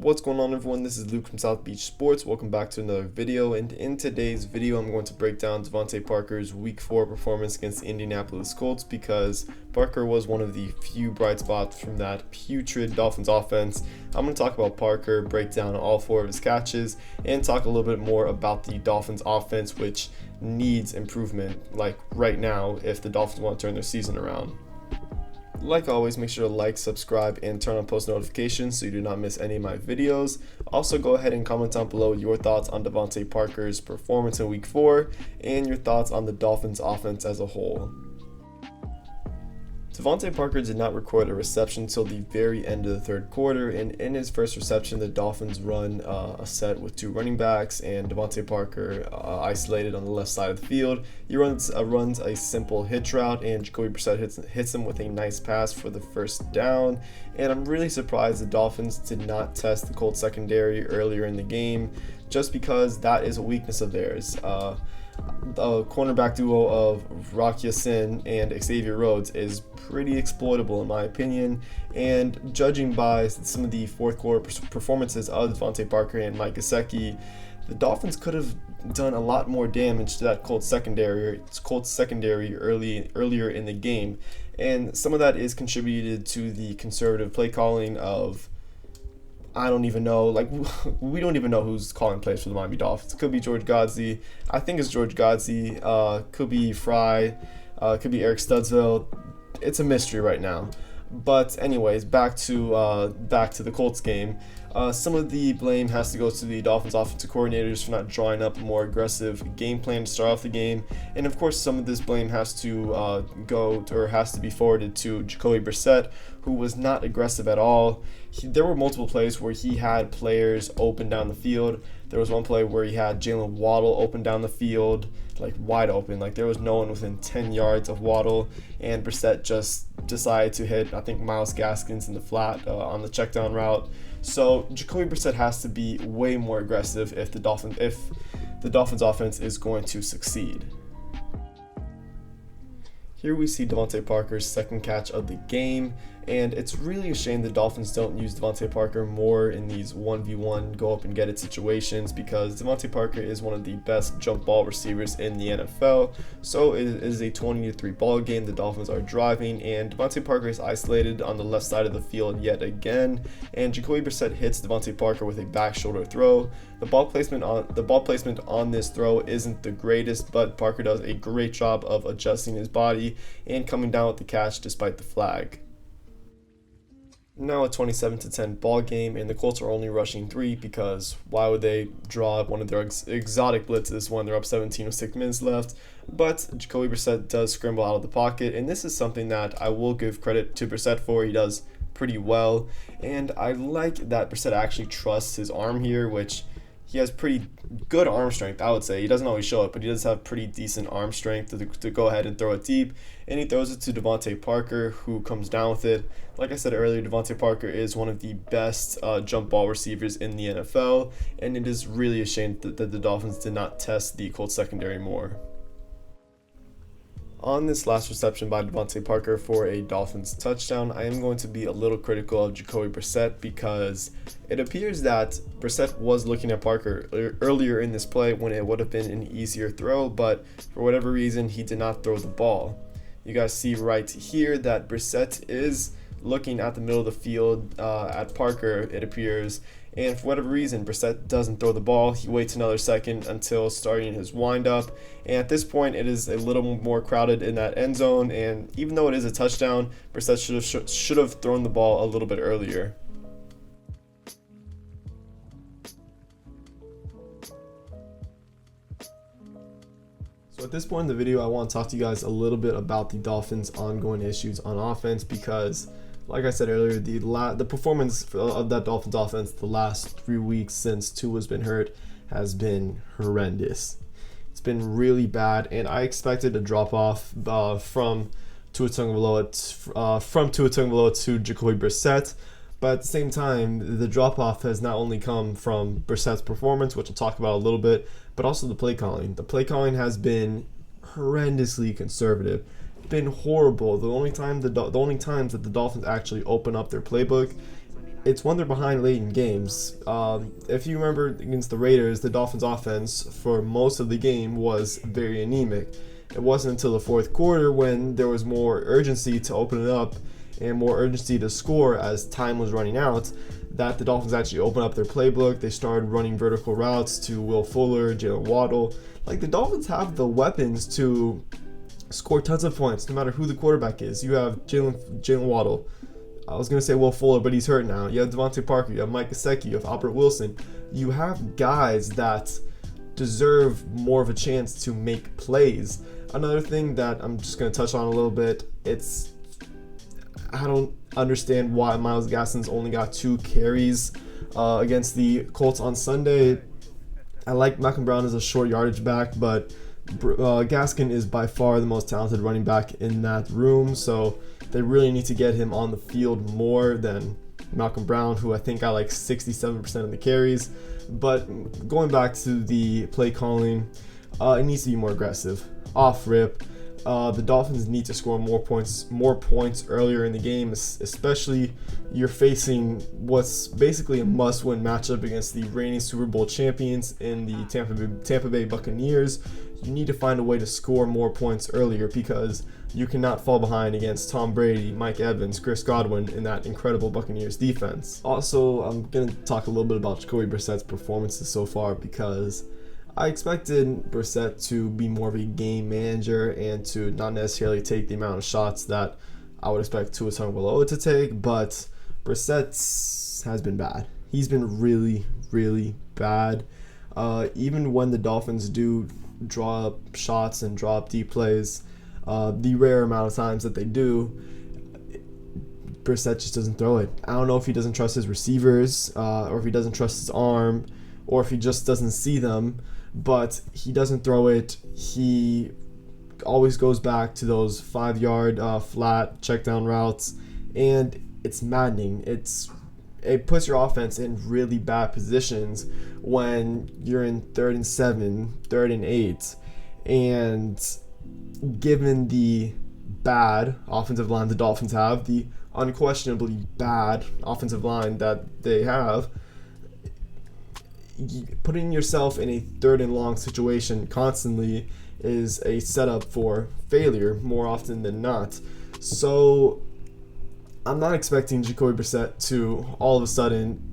What's going on, everyone? This is Luke from South Beach Sports. Welcome back to another video, and in today's video I'm going to break down DeVante Parker's week 4 performance against the Indianapolis Colts, because Parker was one of the few bright spots from that putrid Dolphins offense. I'm going to talk about Parker, break down all 4 of his catches, and talk a little bit more about the Dolphins offense, which needs improvement like right now if the Dolphins want to turn their season around. Like always, make sure to like, subscribe, and turn on post notifications so you do not miss any of my videos. Also, go ahead and comment down below your thoughts on DeVante Parker's performance in week 4 and your thoughts on the Dolphins offense as a whole. DeVante Parker did not record a reception until the very end of the third quarter, and in his first reception, the Dolphins run a set with 2 running backs, and DeVante Parker isolated on the left side of the field. He runs a simple hitch route, and Jacoby Brissett hits him with a nice pass for the first down. And I'm really surprised the Dolphins did not test the Colts secondary earlier in the game, just because that is a weakness of theirs. The cornerback duo of Rock Ya-Sin and Xavier Rhodes is pretty exploitable in my opinion, and judging by some of the fourth quarter performances of DeVante Parker and Mike Gesicki, the Dolphins could have done a lot more damage to that Colts secondary earlier in the game, and some of that is contributed to the conservative play calling of, I don't even know, we don't even know who's calling plays for the Miami Dolphins. It could be George Godsey. I think it's George Godsey. Could be Fry. Could be Eric Studsville. It's a mystery right now. But anyways, back to the Colts game. Some of the blame has to go to the Dolphins offensive coordinators for not drawing up a more aggressive game plan to start off the game, and of course some of this blame has to has to be forwarded to Jacoby Brissett, who was not aggressive at all. There were multiple plays where he had players open down the field. There was one play where he had Jalen Waddle open down the field, like wide open, like there was no one within 10 yards of Waddle, and Brissett just decided to hit, I think, Myles Gaskins in the flat on the check down route. So Jacoby Brissett has to be way more aggressive if the Dolphins offense is going to succeed. Here we see DeVante Parker's second catch of the game, and it's really a shame the Dolphins don't use DeVante Parker more in these 1v1 go up and get it situations, because DeVante Parker is one of the best jump ball receivers in the NFL. So it is a 20-3 ball game. The Dolphins are driving, and DeVante Parker is isolated on the left side of the field yet again, and Jacoby Brissett hits DeVante Parker with a back shoulder throw. The ball placement on this throw isn't the greatest, but Parker does a great job of adjusting his body and coming down with the catch despite the flag. Now a 27-10 ball game, and the Colts are only rushing 3 because why would they draw up one of their exotic blitzes when they're up 17 with 6 minutes left? But Jacoby Brissett does scramble out of the pocket, and this is something that I will give credit to Brissett for. He does pretty well, and I like that Brissett actually trusts his arm here, which he has pretty good arm strength, I would say. He doesn't always show it, but he does have pretty decent arm strength to go ahead and throw it deep. And he throws it to DeVante Parker, who comes down with it. Like I said earlier, DeVante Parker is one of the best jump ball receivers in the NFL, and it is really a shame that the Dolphins did not test the Colts secondary more. On this last reception by DeVante Parker for a Dolphins touchdown, I am going to be a little critical of Jacoby Brissett, because it appears that Brissett was looking at Parker earlier in this play when it would have been an easier throw, but for whatever reason he did not throw the ball. You guys see right here that Brissett is looking at the middle of the field at Parker, it appears, and for whatever reason Brissett doesn't throw the ball. He waits another second until starting his windup, and at this point it is a little more crowded in that end zone, and even though it is a touchdown, Brissett should have thrown the ball a little bit earlier. So at this point in the video, I want to talk to you guys a little bit about the Dolphins' ongoing issues on offense, because like I said earlier, the performance of that Dolphins offense the last 3 weeks since Tua's been hurt has been horrendous. It's been really bad, and I expected a drop off from Tua Tagovailoa to Jacoby Brissett, but at the same time, the drop off has not only come from Brissett's performance, which I'll talk about a little bit, but also the play calling. The play calling has been horrendously conservative. Been horrible. The only times that the Dolphins actually open up their playbook it's when they're behind late in games. If you remember against the Raiders, the Dolphins offense for most of the game was very anemic. It wasn't until the fourth quarter when there was more urgency to open it up and more urgency to score as time was running out that the Dolphins actually opened up their playbook. They started running vertical routes to Will Fuller, Jalen Waddle. Like, the Dolphins have the weapons to score tons of points no matter who the quarterback is. You have Jalen Waddle. I was going to say Will Fuller, but he's hurt now. You have DeVante Parker. You have Mike Gesicki. You have Albert Wilson. You have guys that deserve more of a chance to make plays. Another thing that I'm just going to touch on a little bit, I don't understand why Myles Gaskin's only got 2 carries against the Colts on Sunday. I like Malcolm Brown as a short yardage back, but Gaskin is by far the most talented running back in that room, so they really need to get him on the field more than Malcolm Brown, who I think got like 67% of the carries. But going back to the play calling, it needs to be more aggressive. Off rip, the Dolphins need to score more points earlier in the game, especially you're facing what's basically a must-win matchup against the reigning Super Bowl champions in the Tampa Bay Buccaneers. You need to find a way to score more points earlier because you cannot fall behind against Tom Brady, Mike Evans, Chris Godwin in that incredible Buccaneers defense. Also, I'm going to talk a little bit about Jacoby Brissett's performances so far because I expected Brissett to be more of a game manager and to not necessarily take the amount of shots that I would expect Tua Tagovailoa to take, but Brissett has been bad. He's been really, really bad. Even when the Dolphins do draw up shots and draw up deep plays, the rare amount of times that they do, Brissett just doesn't throw it. I don't know if he doesn't trust his receivers, or if he doesn't trust his arm, or if he just doesn't see them, but he doesn't throw it. He always goes back to those 5-yard flat check down routes, and it's maddening. It puts your offense in really bad positions when you're in 3rd and 7, 3rd and 8, and given the bad offensive line the Dolphins have, the unquestionably bad offensive line that they have, putting yourself in a 3rd and long situation constantly is a setup for failure more often than not. So I'm not expecting Jacoby Brissett to all of a sudden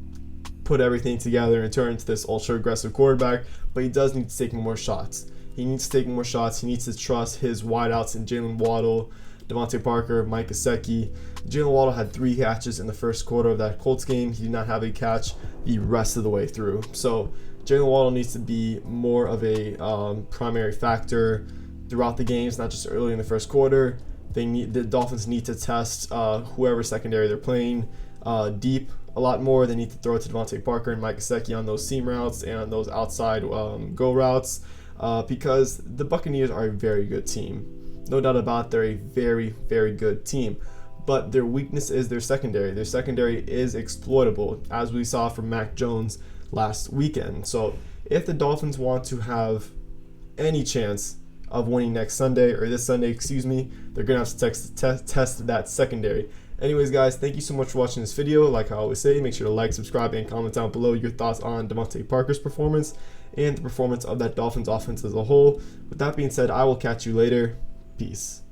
put everything together and turn into this ultra aggressive quarterback, but he does need to take more shots. He needs to take more shots. He needs to trust his wideouts in Jalen Waddle, DeVante Parker, Mike Gesicki. Jalen Waddle had 3 catches in the first quarter of that Colts game. He did not have a catch the rest of the way through. So Jalen Waddle needs to be more of a primary factor throughout the games, not just early in the first quarter. The Dolphins need to test whoever secondary they're playing deep a lot more. They need to throw it to DeVante Parker and Mike Gesicki on those seam routes and on those outside go routes because the Buccaneers are a very good team. No doubt about it, they're a very, very good team. But their weakness is their secondary. Their secondary is exploitable, as we saw from Mac Jones last weekend. So if the Dolphins want to have any chance of winning next Sunday, or this Sunday, they're going to have to test that secondary. Anyways, guys, thank you so much for watching this video. Like I always say, make sure to like, subscribe, and comment down below your thoughts on DeVante Parker's performance and the performance of that Dolphins offense as a whole. With that being said, I will catch you later. Peace.